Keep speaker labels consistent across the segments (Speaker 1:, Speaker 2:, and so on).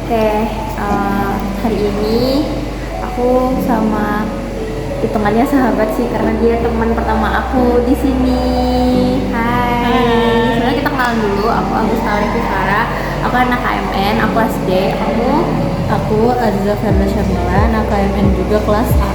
Speaker 1: Oke, hari ini aku sama hitungannya sahabat sih karena dia teman pertama aku di sini. Hai. Sebenarnya kita kenalan dulu. Aku Agusta Farah. Aku anak KMN. Aku kelas D. Kamu?
Speaker 2: Aku Aziza Fernanda Syamila, anak KMN juga kelas A.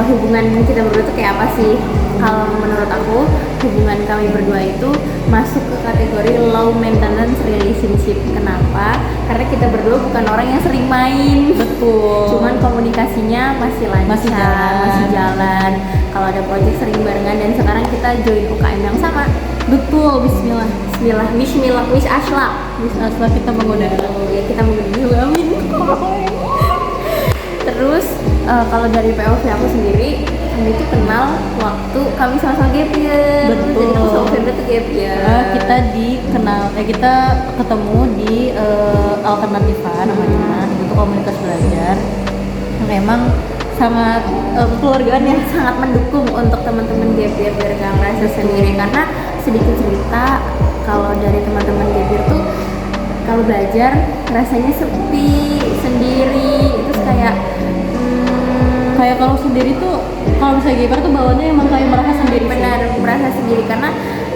Speaker 1: Hubungan kita berdua tuh kayak apa sih? Kalau menurut aku, hubungan kami berdua itu masuk ke kategori low maintenance relationship. Kenapa? Karena kita berdua bukan orang yang sering main.
Speaker 2: Betul.
Speaker 1: Cuman komunikasinya masih lancar, masih jalan. Kalau ada project sering barengan, dan sekarang kita join UKM yang sama.
Speaker 2: Betul, bismillah.
Speaker 1: Bismillah, wish Ashla.
Speaker 2: Kita menggoda.
Speaker 1: Ya kita menggoda dulu, amin. Terus kalau dari POV aku sendiri, kami itu kenal waktu kami sama-sama gap year.
Speaker 2: Betul.
Speaker 1: Jadi aku sama Febri tuh gap year.
Speaker 2: Kita ketemu di Alternativa namanya, itu komunitas belajar. Memang sangat kekeluargaan ya,
Speaker 1: sangat mendukung untuk teman-teman gap year biar gak ngerasa sendiri. Karena sedikit cerita, kalau dari teman-teman gap year tuh kalau belajar rasanya sepi sendiri, terus kayak
Speaker 2: kalau sendiri tuh, kalau misalnya gap year tuh bawaannya emang kayak merasa sendiri.
Speaker 1: Benar, merasa sendiri karena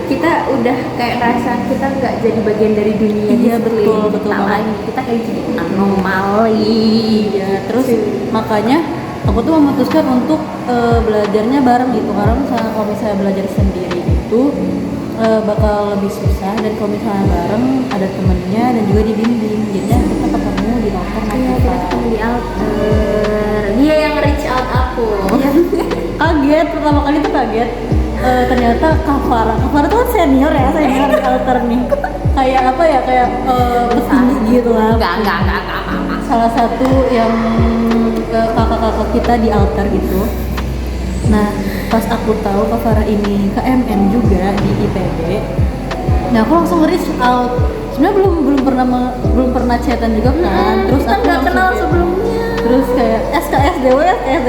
Speaker 1: kita udah kayak ngerasa kita nggak jadi bagian dari dunia.
Speaker 2: Iya, betul banget.
Speaker 1: Kita kayak jadi anomali.
Speaker 2: Iya, terus makanya aku tuh memutuskan untuk belajarnya bareng gitu, karena misalnya kalau misalnya belajar sendiri itu bakal lebih susah, dan kalau misalnya bareng ada temennya dan juga dibimbing, jadinya kita ketemu di loker.
Speaker 1: Iya, kita ketemu di alter. Dia yang reach out aku.
Speaker 2: Kaget, pertama kali tuh kaget. Ternyata Kak Farah tuh kan senior di alter nih. Kayak apa ya, kayak petinggi gitu lah.
Speaker 1: Enggak.
Speaker 2: Salah satu yang kakak-kakak kita di alter gitu. Nah, pas aku tahu Kak Farah ini KMN juga di IPB, nah aku langsung reach out. Sebenarnya belum pernah chatan juga kan. Terus
Speaker 1: kita
Speaker 2: aku
Speaker 1: nggak kenal
Speaker 2: kayak,
Speaker 1: sebelumnya.
Speaker 2: terus kayak SKSDW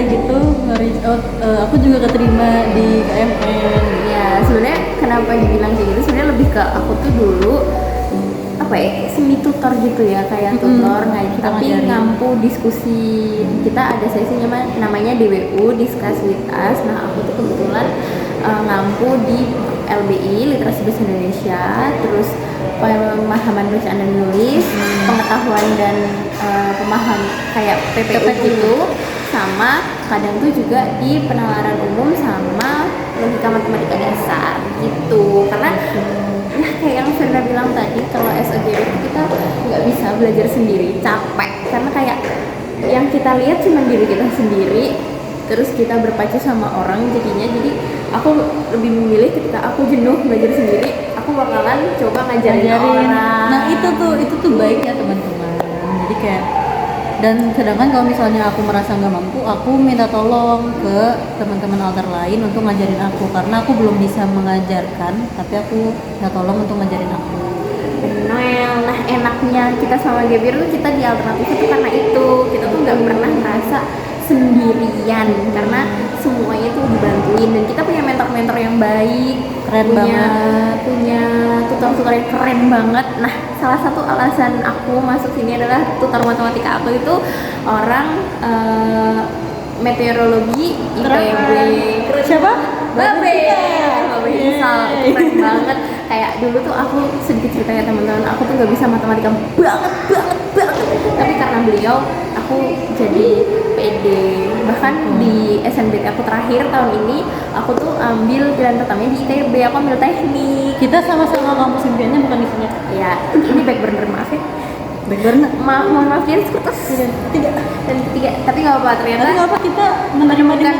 Speaker 2: gitu nge-reach out. Aku juga keterima di KMN.
Speaker 1: Ya sebenarnya kenapa dibilang kayak gitu, sebenarnya lebih ke aku tuh dulu semi tutor gitu ya, kayak tutor ngaji, tapi ngampu diskusi. Kita ada sesi namanya DWU, Discuss with Us. Nah aku tuh kebetulan ngampu di LBI, Literasi Bahasa Indonesia, terus pemahaman bacaan dan menulis, pengetahuan dan pemaham kayak PPU gitu, sama kadang tuh juga di penalaran umum sama logika matematika dasar gitu. Karena ya kayak yang Firna bilang tadi, kalau SOGB kita nggak bisa belajar sendiri, capek. Karena kayak yang kita lihat cuma diri kita sendiri, terus kita berpacu sama orang jadinya. Jadi aku lebih memilih ketika aku jenuh belajar sendiri, aku bakalan coba ngajarin orang.
Speaker 2: Nah itu tuh baiknya teman-teman. Jadi kayak, dan sedangkan kalau misalnya aku merasa nggak mampu, aku minta tolong ke teman-teman alter lain untuk ngajarin aku, karena aku belum bisa mengajarkan, tapi aku minta tolong untuk ngajarin aku.
Speaker 1: Nah enaknya kita sama Gebir tuh, kita di alternatif itu karena itu kita tuh nggak pernah ngerasa sendirian, karena semuanya tuh dibantuin, dan kita punya mentor-mentor yang baik, punya tutor-tutor yang keren banget. Nah salah satu alasan aku masuk sini adalah tutor matematika aku itu orang meteorologi IPB.
Speaker 2: Siapa?
Speaker 1: Babe Isal, keren banget. Kayak dulu tuh aku sedikit cerita ya teman-teman, aku tuh nggak bisa matematika banget, tapi karena beliau aku jadi pede. Bahkan di SNBT aku terakhir tahun ini, aku tuh ambil jalan pertamanya di ITB, aku ambil teknik.
Speaker 2: Kita sama-sama kampus impiannya bukan di sini
Speaker 1: Ya ini backburner, maaf ya. Mohon maaf jadi kertas tiga, tapi nggak apa-apa. Ternyata
Speaker 2: tapi nggak apa, kita menerima dengan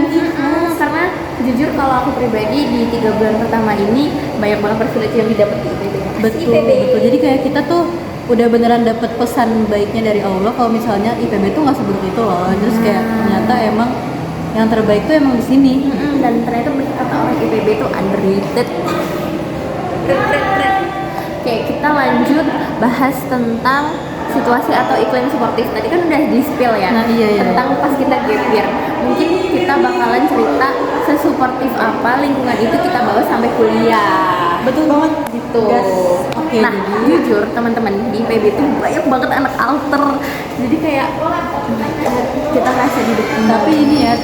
Speaker 1: karena jujur kalau aku pribadi di 3 bulan pertama ini banyak banget privilege yang didapat di IPB.
Speaker 2: Betul. Jadi kayak kita tuh udah beneran dapet pesan baiknya dari Allah kalau misalnya IPB tuh nggak seburuk itu loh. Terus kayak ternyata emang yang terbaik tuh emang di sini.
Speaker 1: Dan ternyata kata orang IPB tuh underrated. Oke, kita lanjut bahas tentang situasi atau iklim suportif. Tadi kan udah di spill ya, tentang pas kita gap year. Mungkin kita bakalan cerita sesuportif apa lingkungan itu kita bawa sampai kuliah.
Speaker 2: Betul banget
Speaker 1: gitu.
Speaker 2: Oke, Oke,
Speaker 1: nah
Speaker 2: jadi
Speaker 1: jujur teman-teman di IPB itu banyak banget anak alter, jadi kayak kita ngerasa di depan.
Speaker 2: tapi ini ya,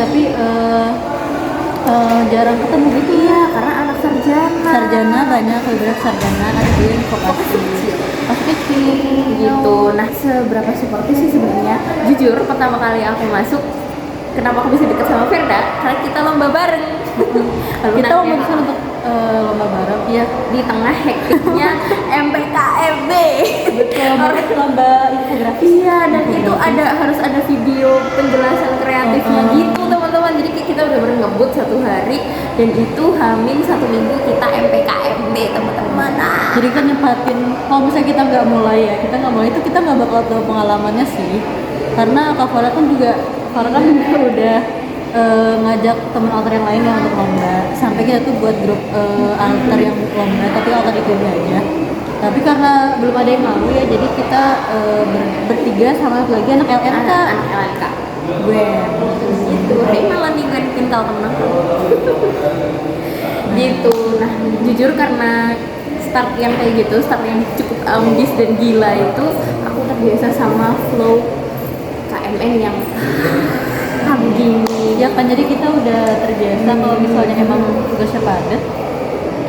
Speaker 2: jarang ketemu gitu.
Speaker 1: Iya, karena anak sarjana
Speaker 2: Banyak, lebih banyak sarjana, ada juga yang vokasi pas kecil
Speaker 1: gitu. Nah, seberapa suportif sih sebenarnya? Jujur, pertama kali aku masuk, kenapa aku bisa deket sama Verda? Karena kita lomba bareng.
Speaker 2: Kita memutuskan untuk lomba bareng ya
Speaker 1: di tengah hektiknya MPKMB.
Speaker 2: betul banget, lomba infografis.
Speaker 1: Iya, dan itu harus ada video penjelasan kreatifnya gitu teman-teman. Jadi kita udah ngebut 1 hari, dan itu hamin 1 minggu kita MPKMB teman-teman. Nah,
Speaker 2: Jadi kan nyempatin, kalau misalnya kita nggak mulai itu kita nggak bakal tahu pengalamannya sih, karena Kak Farah kan juga udah ngajak teman alter yang lain yang untuk lomba, sampai kita tuh buat grup alter yang lomba, tapi alter itu aja. Tapi karena belum ada yang mau ya, jadi kita bertiga sama lagi anak LNK.
Speaker 1: anak LNK
Speaker 2: Gue
Speaker 1: gitu. Hey, malah nih gue bikin tahu temen aku gitu. Nah, jujur karena start yang kayak gitu, start yang cukup ambis dan gila itu, aku terbiasa sama flow KMN yang gini
Speaker 2: ya kan, jadi kita udah terbiasa kalau misalnya emang tugasnya padat,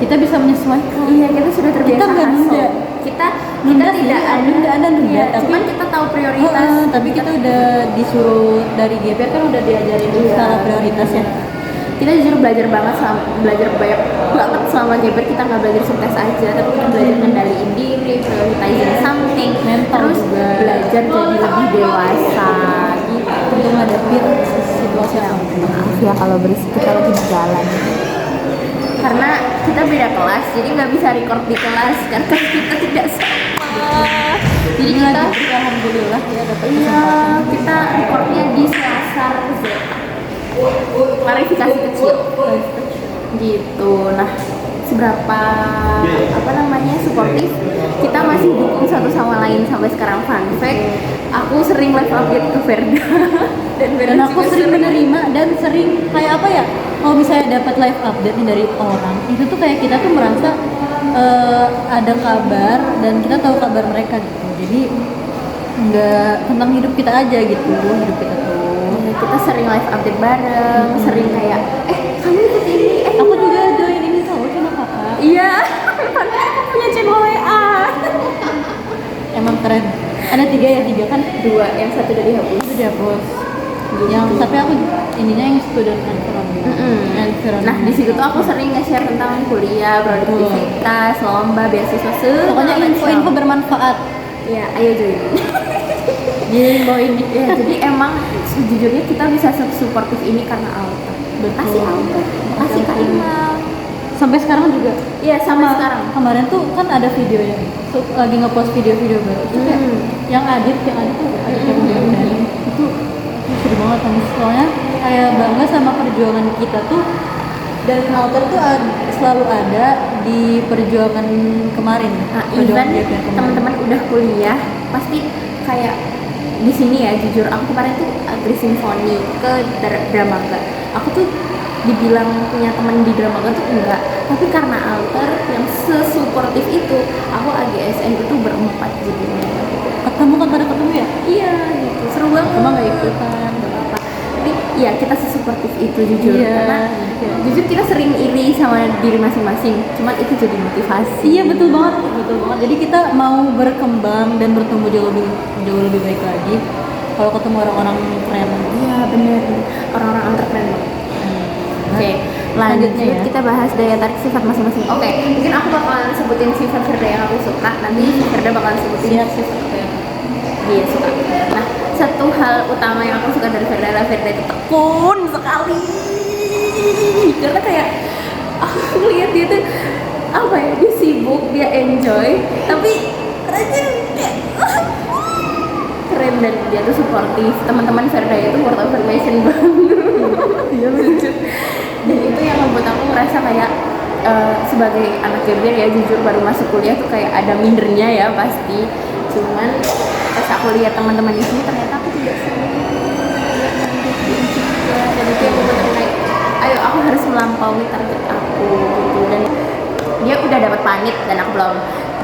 Speaker 2: kita bisa menyesuaikan.
Speaker 1: iya, kita sudah terbiasa
Speaker 2: Kita nggak
Speaker 1: hustle.
Speaker 2: nunda.
Speaker 1: kita
Speaker 2: Nunda
Speaker 1: tidak
Speaker 2: sih,
Speaker 1: ada
Speaker 2: nunda,
Speaker 1: iya,
Speaker 2: tapi
Speaker 1: cuman kita tahu prioritas.
Speaker 2: tapi kita udah disuruh dari GPR kan udah diajarin skala prioritasnya.
Speaker 1: Kita jujur belajar banget, belajar banyak banget selama GPR. Kita nggak belajar sukses aja, tapi kita belajar kendaliin diri, prioritizing something,
Speaker 2: Mental
Speaker 1: terus
Speaker 2: juga.
Speaker 1: belajar jadi lebih dewasa gitu.
Speaker 2: Untuk ngadepin situasi yang
Speaker 1: Maaf ya kalau berisik, kita lagi di jalan. Karena kita beda kelas, jadi nggak bisa record di kelas karena kita tidak sama. Jadi kita
Speaker 2: alhamdulillah ya dapat
Speaker 1: iya,
Speaker 2: kesempatan.
Speaker 1: kita recordnya di Selasar Z. Klarifikasi kecil gitu. Nah, seberapa suportif, kita masih dukung satu sama lain sampai sekarang. Fun fact, aku sering live update ke Verda
Speaker 2: Dan aku
Speaker 1: juga
Speaker 2: sering menerima dan sering kayak apa ya, kalau misalnya dapat live update nih dari orang itu tuh kayak kita tuh merasa ada kabar dan kita tahu kabar mereka gitu. Jadi nggak tentang hidup kita aja gitu, hidup kita tuh.
Speaker 1: Kita sering live update bareng, sering kayak kamu ikut ini,
Speaker 2: Aku juga join ini tahu sama kakak.
Speaker 1: iya. Padahal aku punya channel WA.
Speaker 2: Emang keren. Ada 3 kan?
Speaker 1: 2, yang 1 udah dihapus.
Speaker 2: Itu dihapus. Yang tapi aku ininya yang student environment.
Speaker 1: Nah, di situ tuh aku sering nge-share tentang kuliah, produktivitas, lomba, beasiswa,
Speaker 2: Pokoknya info-info bermanfaat.
Speaker 1: Ya, ayo join.
Speaker 2: Di bawah ini.
Speaker 1: Ya, jadi emang sejujurnya kita bisa supportif ini karena Alta. Makasih Alta, makasih Kak Imam.
Speaker 2: Sampai sekarang juga.
Speaker 1: Iya, sampai sekarang.
Speaker 2: Kemarin tuh kan ada videonya, tuh lagi ngepost video-video baru. Itu kayak yang Adit tuh ada yang dari itu seru banget kan. Soalnya kayak bangga sama perjuangan kita tuh, dan Alter tuh selalu ada di perjuangan kemarin.
Speaker 1: Nah, even teman-teman udah kuliah pasti kayak di sini ya. Jujur aku kemarin tuh aktris simfoni ke Dramaga. Aku tuh dibilang punya teman di Dramaga tuh enggak, tapi karena Alter yang sesuportif itu, aku AGSN itu berempat jadinya.
Speaker 2: Ketemu kan, pada ketemu ya?
Speaker 1: Iya, gitu. Seru banget.
Speaker 2: Emang nggak ikutan.
Speaker 1: Tapi ya kita sesuportif itu jujur.
Speaker 2: Iya,
Speaker 1: Karena jujur kita sering iri sama diri masing-masing. Cuman itu jadi motivasi.
Speaker 2: Iya, betul banget. Jadi kita mau berkembang dan bertumbuh jauh lebih baik lagi kalau ketemu orang-orang keren.
Speaker 1: Iya, bener. Orang-orang entrepreneur. Oke, lanjut
Speaker 2: ya.
Speaker 1: Kita bahas daya tarik sifat masing-masing. Oke, mungkin aku bakalan sebutin sifat Verda yang aku suka. Nanti Verda bakalan sebutin sifat apa yang dia suka. Nah, satu hal utama yang aku suka dari Verda adalah Verda itu tekun sekali. Karena kayak aku lihat dia tuh apa ya, dia sibuk, dia enjoy, tapi rajin kayak keren, dan dia tuh suportif. Teman-teman Verda itu world of information banget. Iya, lucu. Dan itu yang membuat aku merasa kayak sebagai anak GBR ya, jujur baru masuk kuliah tuh kayak ada mindernya ya pasti. Cuman pas aku lihat teman-teman di sini ternyata aku tidak sendiri. Dan itu yang membuat aku kayak, ayo aku harus melampaui target aku gitu. Dan dia udah dapat panit dan aku belum.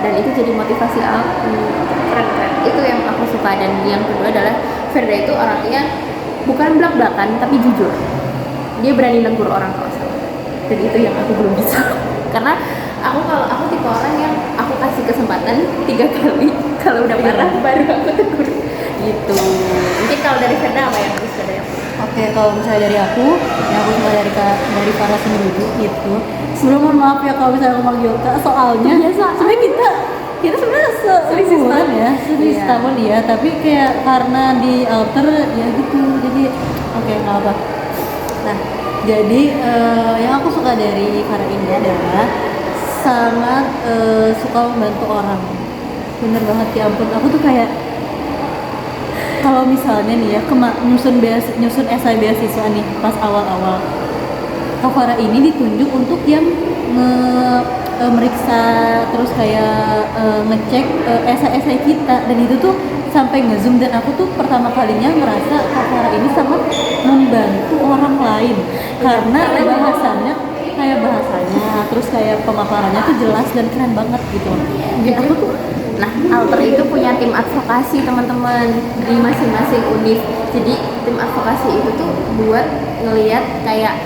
Speaker 1: dan itu jadi motivasi aku. Keren. Itu yang aku suka. Dan yang kedua adalah Verda itu orangnya bukan belak-belakan tapi jujur. Dia berani negur orang kalau salah, dan itu yang aku belum bisa. Karena aku tipe orang yang aku kasih kesempatan 3 kali, kalau udah parah baru aku tegur gitu. Mungkin kalau dari Verda apa yang bisa dari aku?
Speaker 2: Oke, kalau misalnya dari aku, yang aku suka dari para sendiri gitu. Sebelum mohon maaf ya kalau misalnya aku manggil Kak, soalnya sebenarnya kita sebenarnya seumuran ya, tahun ya, tapi kayak karena di alter ya gitu, jadi oke, nggak apa. Nah, jadi yang aku suka dari Farah ini adalah sangat suka membantu orang. Bener banget, ya ampun, aku tuh kayak kalau misalnya nih ya nyusun esai beasiswa nih pas awal-awal, Kak Farah ini ditunjuk untuk yang meriksa terus kayak ngecek esai kita, dan itu tuh sampai ngezoom, dan aku tuh pertama kalinya ngerasa Kak Farah ini sangat membantu orang lain karena bahasanya terus kayak pemaparannya tuh jelas dan keren banget gitu. Jadi aku tuh
Speaker 1: Alter itu punya tim advokasi teman-teman di masing-masing univ. Jadi tim advokasi itu tuh buat ngelihat kayak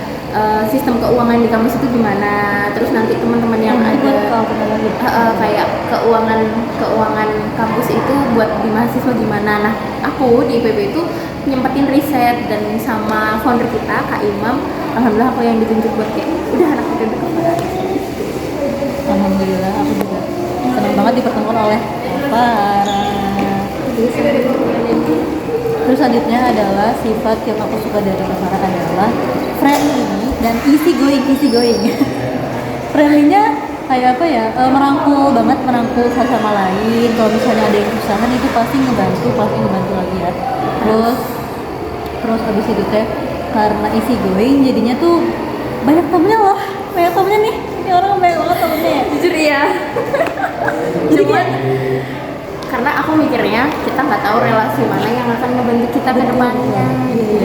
Speaker 1: sistem keuangan di kampus itu gimana. Terus nanti teman-teman yang ada kayak keuangan kampus itu buat di mahasiswa gimana. Nah, aku di IPB itu nyempetin riset, dan sama founder kita Kak Imam, alhamdulillah aku yang ditunjuk buat kayak udah anak IPB kemarin.
Speaker 2: Alhamdulillah, aku juga senang banget dipertemukan oleh Farah. Terus selanjutnya adalah sifat yang aku suka dari Farah adalah friendly dan easy going. Friendly-nya kayak apa ya, merangkul satu sama lain. Kalau misalnya ada yang kesusahan itu pasti ngebantu lagi ya. Terus abis itu teh karena easy going jadinya tuh banyak temennya nih. Ini orang banyak banget temennya ya.
Speaker 1: Jujur ya. Cuman karena aku mikirnya kita nggak tahu relasi mana yang akan ngebantu kita ke depannya.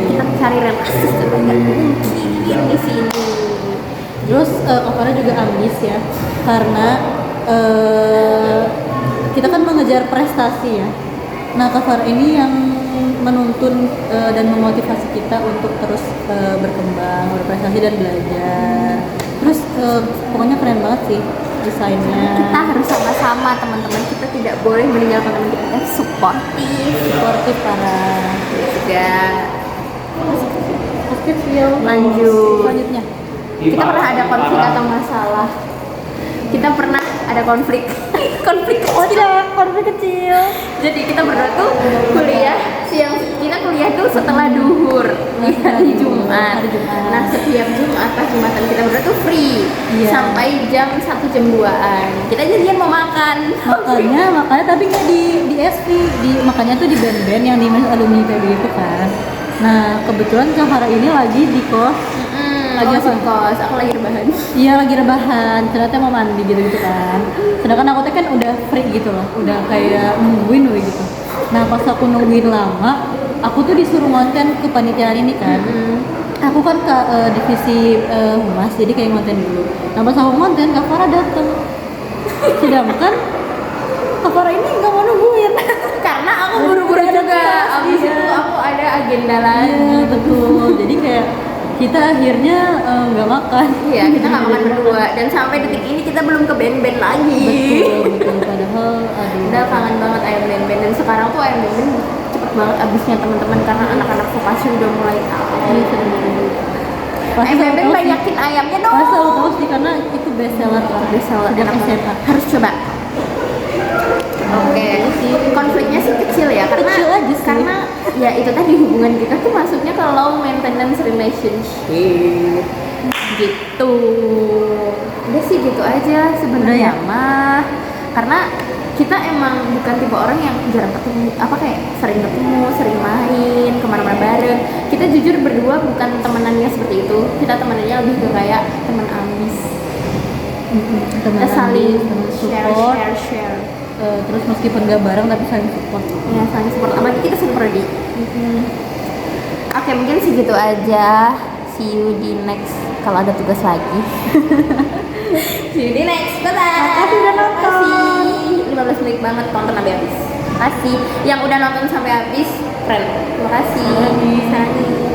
Speaker 1: Kita cari relasi sebanyak mungkin di sini.
Speaker 2: Terus Kak Farah juga ambis ya, karena kita kan mengejar prestasi ya. Nah, Kak Farah ini yang menuntun dan memotivasi kita untuk terus berkembang, berprestasi dan belajar. Terus pokoknya keren banget sih desainnya.
Speaker 1: Kita harus sama-sama teman-teman, kita tidak boleh meninggalkan teman kita. Suportif
Speaker 2: Farah
Speaker 1: juga.
Speaker 2: Lanjut. Selanjutnya
Speaker 1: kita pernah ada konflik atau masalah. Kita pernah ada konflik kecil. Jadi kita berdua tuh kita kuliah tuh setelah duhur di hari Jumat. Nah, setiap Jumat pas Jumatan kita berdua tuh free sampai jam 1 jam 2-an. Kita janjian mau makan.
Speaker 2: Makanya tapi nggak di SV, makanya tuh di band-band yang di alumni PB itu kan. Nah, kebetulan Kak Farah ini lagi di kos.
Speaker 1: Lagi kos, aku lagi rebahan.
Speaker 2: Iya, lagi rebahan. Ternyata mau mandi gitu kan. Sedangkan aku tuh kan udah free gitu loh, udah kayak nungguin gitu. Nah, pas aku nungguin lama, aku tuh disuruh ngonten ke panitiaan ini kan. Aku kan ke divisi humas, jadi kayak ngonten dulu. Nah, pas aku ngonten, Kak Farah dateng. Sedangkan Kak Farah ini nggak mau nungguin.
Speaker 1: Karena aku buru-buru juga. Abis itu aku ada agenda lagi.
Speaker 2: Iya, betul. Jadi kayak kita akhirnya nggak makan.
Speaker 1: Iya, kita nggak makan berdua, dan sampai detik ini kita belum ke band-band lagi.
Speaker 2: Betul. Padahal
Speaker 1: udah kangen banget ayam band-band, dan sekarang tuh ayam band-band cepet banget abisnya teman-teman, karena anak-anak vokasi udah mulai tahu. Ayam band-band banyakin ayamnya dong.
Speaker 2: Masa lu tahu sih, karena itu best seller
Speaker 1: enak banget. Harus coba. Oke, konfliknya sih kecil ya, karena ya itu tadi hubungan kita tuh masuknya ke low maintenance relationship gitu. Udah sih gitu aja sebenarnya mah, karena kita emang bukan tipe orang yang jarang ketemu, sering ketemu, sering main kemana-mana bareng. Kita jujur berdua bukan temenannya seperti itu, kita temenannya lebih ke kayak teman ambis. Kita saling share.
Speaker 2: Terus meskipun gak bareng tapi saling support.
Speaker 1: Ya, saling support. Apalagi kita super ready. Oke, mungkin segitu aja. See you di next kalau ada tugas lagi. See you di next. Bye bye.
Speaker 2: Makasih udah nonton.
Speaker 1: 15 menit banget, tonton sampai habis. Makasih yang udah nonton sampai habis, keren. Terima kasih.
Speaker 2: Sani.